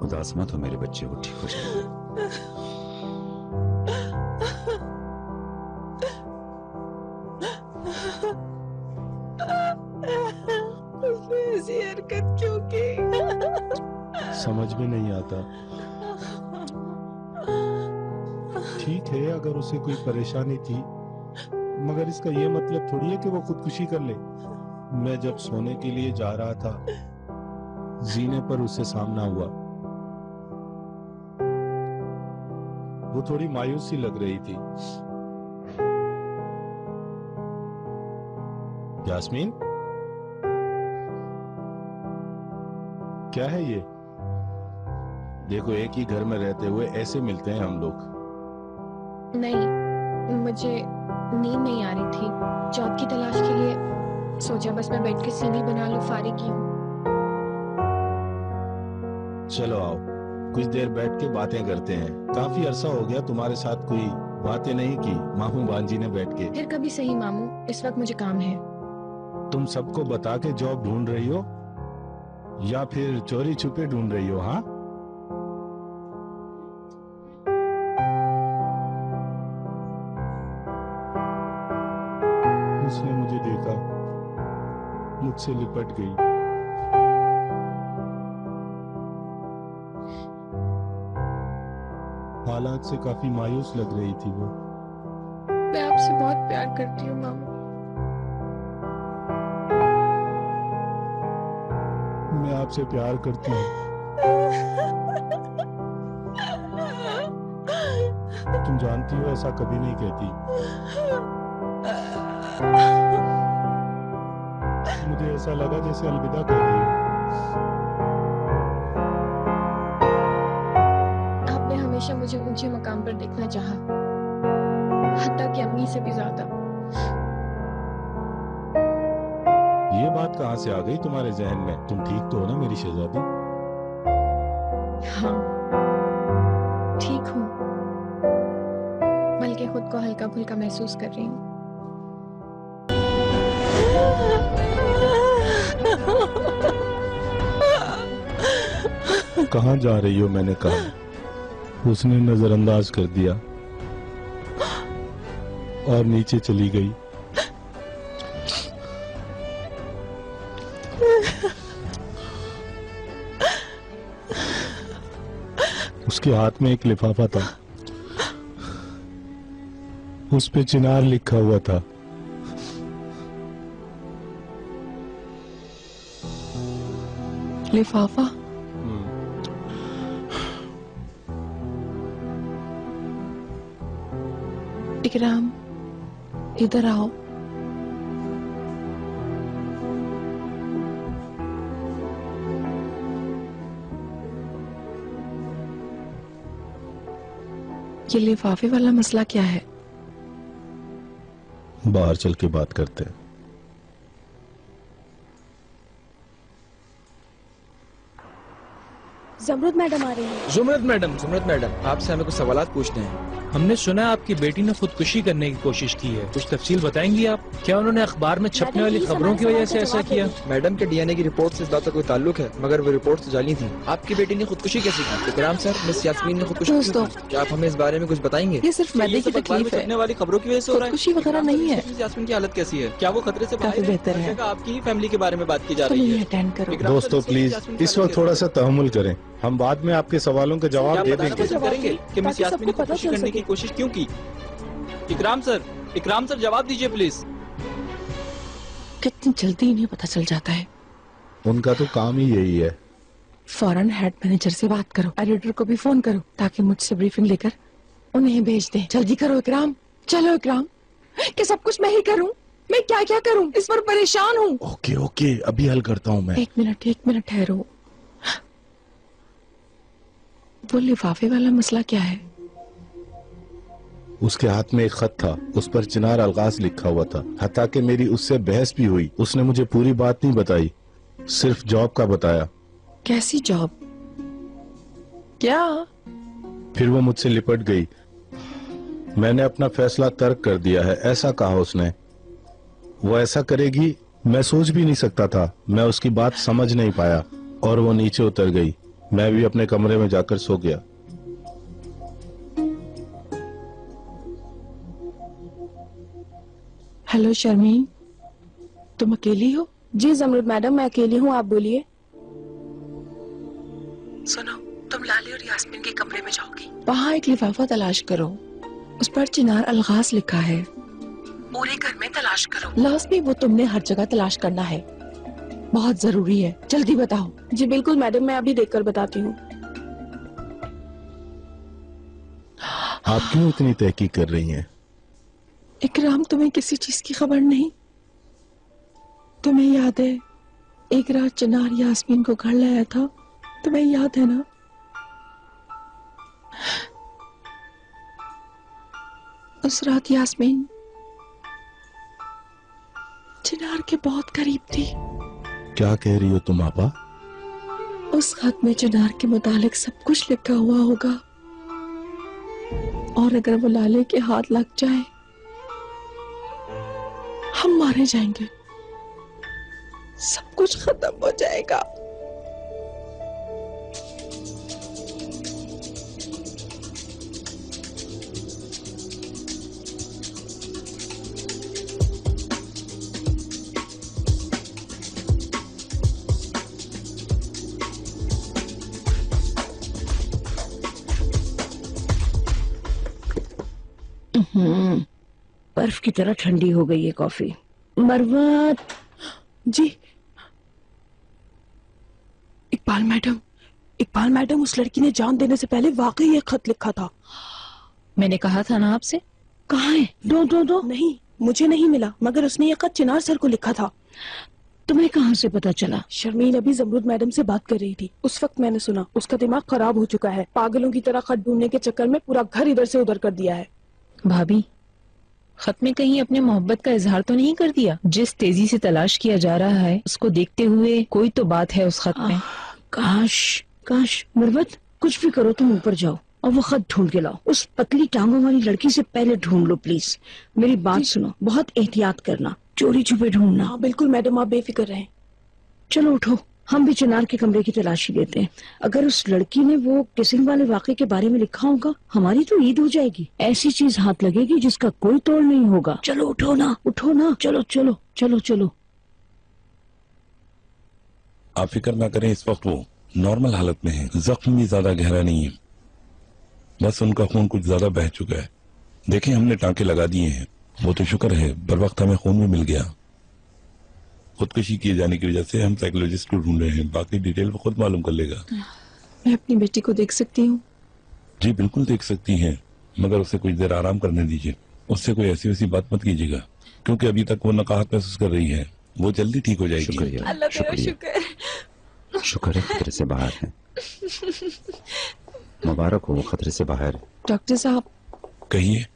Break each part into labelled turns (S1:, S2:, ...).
S1: उदास मत हो मेरे बच्चे, वो ठीक हो जाएगा।
S2: उसने ऐसी हरकत क्यों की?
S3: समझ में नहीं आता। ठीक है अगर उसे कोई परेशानी थी, मगर इसका ये मतलब थोड़ी है कि वो खुदकुशी कर ले। मैं जब सोने के लिए जा रहा था, जीने पर उससे सामना हुआ। वो थोड़ी मायूस सी लग रही थी। यास्मीन, क्या है ये? देखो, एक ही घर में रहते हुए ऐसे मिलते हैं हम लोग।
S4: नहीं, मुझे नींद नहीं आ रही थी। जॉब की तलाश के लिए सोचा बस मैं बैठ के सीवी बना लूं, फारिग ही हूं।
S3: चलो आओ, कुछ देर बैठ के बातें करते हैं। काफी अरसा हो गया तुम्हारे साथ कोई बातें नहीं की मामू बांजी ने बैठ के।
S4: फिर कभी सही मामू, इस वक्त मुझे काम है।
S3: तुम सबको बता के जॉब ढूंढ रही हो या फिर चोरी छुपे ढूंढ रही हो? हाँ, उसने मुझे देखा, मुझसे लिपट गई। हालात से काफी मायूस लग रही थी वो।
S4: मैं आपसे बहुत प्यार करती हूँ मामू।
S3: मैं आपसे प्यार करती हूँ। तुम जानती हो ऐसा कभी नहीं कहती। मुझे ऐसा लगा जैसे अलविदा कह रही हो।
S4: आपने हमेशा मुझे ऊंचे मकाम पर देखना चाहा, हत्ता कि अम्मी से भी ज्यादा।
S3: ये बात कहाँ से आ गई तुम्हारे जहन में? तुम ठीक तो हो ना मेरी शहजादी?
S4: हाँ, ठीक हूँ, बल्कि खुद को हल्का फुल्का महसूस कर रही हूँ।
S3: कहाँ जा रही हो? मैंने कहा। उसने नजरअंदाज कर दिया और नीचे चली गई। उसके हाथ में एक लिफाफा था, उस पे चिनार लिखा हुआ था।
S4: लिफाफा? इकराम, इधर आओ। ये लिफाफे वाला मसला क्या है?
S3: बाहर चल के बात करते हैं।
S5: ज़मरुद मैडम आ रही है।
S6: जुमरत मैडम, आपसे हमें कुछ सवालात पूछने हैं। हमने सुना आपकी बेटी ने खुदकुशी करने की कोशिश की है, कुछ तफसील बताएंगी आप? क्या उन्होंने अखबार में छपने वाली खबरों की वजह से ऐसा किया? मैडम के डीएनए की रिपोर्ट से इस बात का कोई ताल्लुक है, मगर वो रिपोर्ट जाली थी। आपकी बेटी ने खुदकुशी कैसे की? इकराम सर, मिस यास्मीन ने खुदकुशी की। क्या आप हमें इस बारे में कुछ बताएंगे?
S4: ये सिर्फ मैदे की तकलीफ है,
S6: छपने वाली खबरों की वजह से हो रहा है।
S4: खुदकुशी वगैरह नहीं है।
S6: यास्मीन की हालत कैसी है? क्या वो खतरे से
S4: काफी बेहतर है।
S6: आपकी ही फैमिली के बारे में बात की जा
S4: तुम
S6: रही
S4: इन्हें
S6: है।
S4: अटेंड करो।
S3: दोस्तों प्लीज इस वक्त थोड़ा सा तहम्मुल करें, हम बाद में आपके सवालों के जवाब दे देंगे।
S6: करेंगे कि मिस यास्मीन ने खुदकुशी करने की कोशिश क्यों की? इकराम सर जवाब दीजिए प्लीज।
S4: कितनी जल्दी इन्हें पता चल जाता है।
S3: उनका तो काम ही यही है।
S4: फौरन हेड मैनेजर से बात करो, एडिटर को भी फोन करो ताकि मुझसे ब्रीफिंग लेकर उन्हें भेज दें। जल्दी करो इकराम। चलो इकराम, कि सब कुछ मैं ही करूं? मैं क्या क्या करूं? इस पर परेशान हूं।
S3: ओके ओके, अभी हल करता हूं मैं।
S4: एक मिनट ठहरो। वो लिफाफे वाला मसला क्या है?
S3: उसके हाथ में एक खत था, उस पर चिनार अलगाज लिखा हुआ था। हत्ता कि मेरी उससे बहस भी हुई। उसने मुझे पूरी बात नहीं बताई, सिर्फ जॉब का बताया।
S4: कैसी जॉब? क्या?
S3: फिर वो मुझसे लिपट गई। मैंने अपना फैसला तर्क कर दिया है, ऐसा कहा उसने। वो ऐसा करेगी मैं सोच भी नहीं सकता था। मैं उसकी बात समझ नहीं पाया और वो नीचे उतर गई। मैं भी अपने कमरे में जाकर सो गया।
S4: हेलो शर्मीन, तुम अकेली हो?
S2: जी जमरुद मैडम, मैं अकेली हूँ, आप बोलिए।
S4: सुनो, तुम लाले और यास्मीन के कमरे में जाओगी। वहाँ एक लिफाफा तलाश करो, उस पर चिनार अलगास लिखा है। पूरे घर में तलाश करो। लाजमी वो तुमने हर जगह तलाश करना है, बहुत जरूरी है। जल्दी बताओ।
S2: जी बिल्कुल मैडम, मैं अभी देखकर बताती हूँ।
S3: आप क्यों इतनी तहकीक कर रही हैं?
S4: इकराम, तुम्हें किसी चीज की खबर नहीं? तुम्हें याद है एक रात चिनार यास्मीन को घर लाया था? तुम्हें याद है ना? उस रात यास्मीन चिनार के बहुत करीब थी।
S3: क्या कह रही हो तुम आपा?
S4: उस खत में चिनार के मुतालिक सब कुछ लिखा हुआ होगा, और अगर वो लाले के हाथ लग जाए हम मारे जाएंगे, सब कुछ खत्म हो जाएगा।
S5: बर्फ की तरह ठंडी हो गई है कॉफी। मरवत
S4: जी। इकबाल मैडम, उस लड़की ने जान देने से पहले वाकई ये खत लिखा था।
S5: मैंने कहा था ना आपसे। कहाँ है? दो
S2: नहीं, मुझे नहीं मिला, मगर उसने ये खत चिनार सर को लिखा था।
S5: तुम्हें कहाँ से पता चला?
S2: शर्मीन अभी जमरुद मैडम से बात कर रही थी, उस वक्त मैंने सुना। उसका दिमाग खराब हो चुका है, पागलों की तरह खत ढूंढने के चक्कर में पूरा घर इधर से उधर कर दिया है।
S5: भाभी, खत में कहीं अपने मोहब्बत का इजहार तो नहीं कर दिया? जिस तेजी से तलाश किया जा रहा है उसको देखते हुए कोई तो बात है उस खत में। काश मरवत, कुछ भी करो, तुम ऊपर जाओ और वो खत ढूंढ के लाओ। उस पतली टांगों वाली लड़की से पहले ढूंढ लो प्लीज। मेरी बात सुनो, बहुत एहतियात करना, चोरी छुपे ढूंढना।
S2: हाँ बिल्कुल मैडम, आप बेफिक्र रहें।
S5: चलो उठो, हम भी चिनार के कमरे की तलाशी लेते हैं। अगर उस लड़की ने वो किसिंग वाले वाक़े के बारे में लिखा होगा, हमारी तो ईद हो जाएगी। ऐसी चीज हाथ लगेगी जिसका कोई तोड़ नहीं होगा। चलो उठो ना, चलो चलो चलो चलो।
S1: आप फिक्र ना करें, इस वक्त वो नॉर्मल हालत में है, जख्म भी ज्यादा गहरा नहीं है, बस उनका खून कुछ ज्यादा बह चुका है। देखें, हमने टांके लगा दिए हैं, वो तो शुक्र है बर वक्त हमें खून भी मिल गया। खुदकुशी किए जाने की वजह से हम साइकोलॉजिस्ट को ढूंढ रहे हैं, बाकी डिटेल वो खुद मालूम कर लेगा।
S4: मैं अपनी बेटी को देख सकती हूँ?
S1: जी बिल्कुल देख सकती हैं, मगर उसे कुछ देर आराम करने दीजिए। उससे कोई ऐसी वैसी बात मत कीजिएगा, क्योंकि अभी तक वो नकाहत महसूस कर रही है। वो जल्दी ठीक हो जाएगी।
S3: शुक्रिया,
S2: अल्लाह तेरा शुक्र।
S1: शुक्र है खतरे से बाहर है। मुबारक हो, वो खतरे से बाहर है।
S4: डॉक्टर साहब,
S1: कहिए।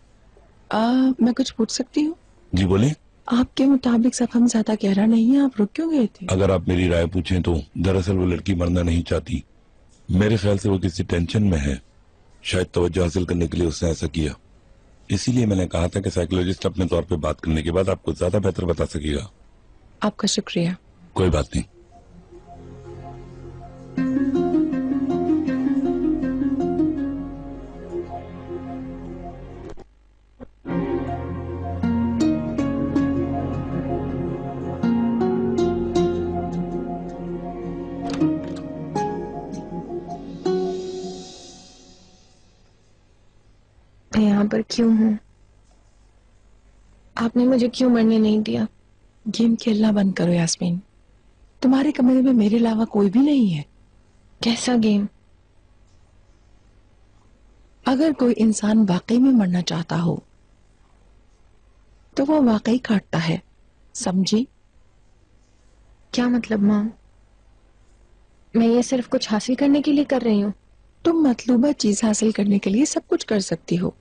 S4: मैं कुछ पूछ सकती हूँ?
S1: जी बोले।
S4: आपके मुताबिक जख्म ज्यादा गहरा नहीं है, आप रुक क्यों गए थे?
S1: अगर आप मेरी राय पूछें तो दरअसल वो लड़की मरना नहीं चाहती। मेरे ख्याल से वो किसी टेंशन में है, शायद तवज्जो हासिल करने के लिए उसने ऐसा किया। इसीलिए मैंने कहा था कि साइकोलॉजिस्ट अपने तौर पे बात करने के बाद आपको ज्यादा बेहतर बता सकेगा।
S4: आपका शुक्रिया।
S1: कोई बात नहीं।
S7: मैं यहाँ पर क्यों हूँ? आपने मुझे क्यों मरने नहीं दिया?
S4: गेम खेलना बंद करो यास्मीन, तुम्हारे कमरे में मेरे अलावा कोई भी नहीं है।
S7: कैसा गेम?
S4: अगर कोई इंसान वाकई में मरना चाहता हो तो वो वाकई काटता है, समझी?
S7: क्या मतलब माँ? मैं ये सिर्फ कुछ हासिल करने के लिए कर रही हूँ।
S4: तुम मतलूबा चीज हासिल करने के लिए सब कुछ कर सकती हो,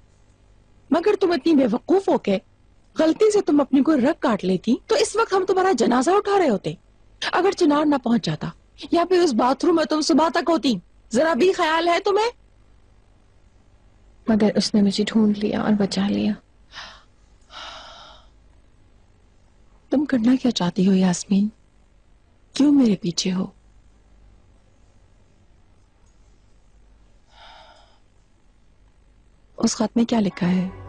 S4: मगर तुम इतनी बेवकूफ हो के गलती से तुम अपनी कोई रग काट लेती तो इस वक्त हम तुम्हारा जनाजा उठा रहे होते। अगर चिनार ना पहुंच जाता या फिर उस बाथरूम में तुम सुबह तक होती, जरा भी ख्याल है तुम्हें?
S7: मगर उसने मुझे ढूंढ लिया और बचा लिया।
S4: तुम करना क्या चाहती हो यास्मीन? क्यों मेरे पीछे हो? उस खत में क्या लिखा है?